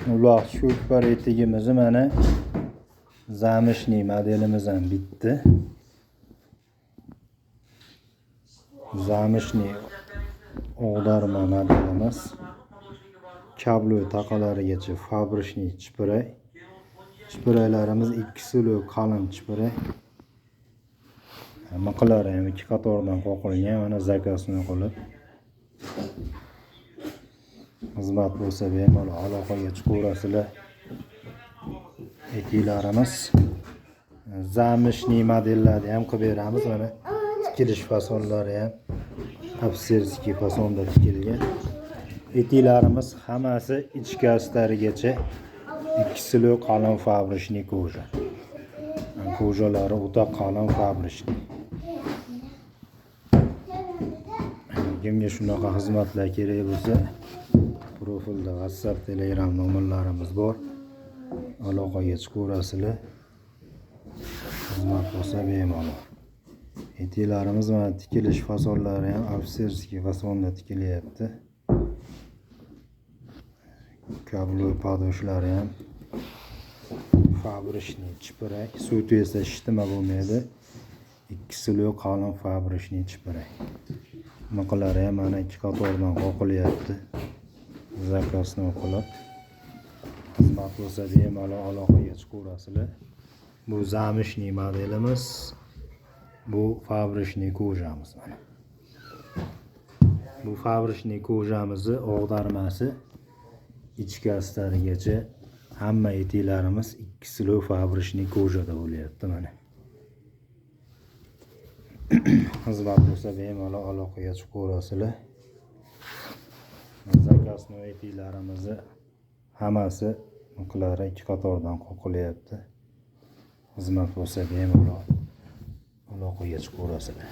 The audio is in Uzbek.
Uloq sho'kbar etigimizni mana zamishniy modelimiz ham bitdi. Zamishniy og'darma modelimiz. Kablo taqalarigacha fabrishniy chipiray. Chipiraylarimiz 2 silo qalin chipiray. Miqlari ham 2 qatordan qoqilgan, mana zakasini qilib. Xizmat bo'lsa bemalol aloqaga chiqaverasizlar. Etiklarimiz zamishniy modellarni ham qilib beramiz. Mana tikilish fasonlari ham ofitserskiy fasonda tikilgan. Etiklarimiz hammasi ichki astarigacha 2 silo qalin fabrishniy koja. Kojalari o'ta qalin fabrishniy. Kimga shunaqa xizmatlar kerak bo'lsa, profilda WhatsApp, Telegram nomerlarimiz bor. Aloqaga chiqaverasizlar. Xizmat bo'lsa bemalol. Etiklarimiz mana tikilish fasonlari ham ofitserskiy fasonda tikilyapti. Kablo padoshlari ham fabrishniy chipirak. Suv esa shtima bo'lmaydi. 2 silo qalin fabrishniy chipirak. Miqlari ham mana 2 qatordan qoqilyapti. Zakasni qilib. Xizmat bo'lsa bemalol aloqaga chiqaverasizlar. Bu zamishniy modelimiz. Bu fabrishniy kojamiz mana. Bu fabrishniy kojamizni og'darmasi ichki astarigacha hamma etiklarimiz 2 silo fabrishniy kojada bo'lyapti mana. Xizmat bo'lsa bemalol aloqaga chiqaverasizlar. Zakasni etiklarimizni hammasi miqlari 2 qatordan qoqilyapti. Xizmat bo'lsa bemalol aloqaga chiqaverasizlar.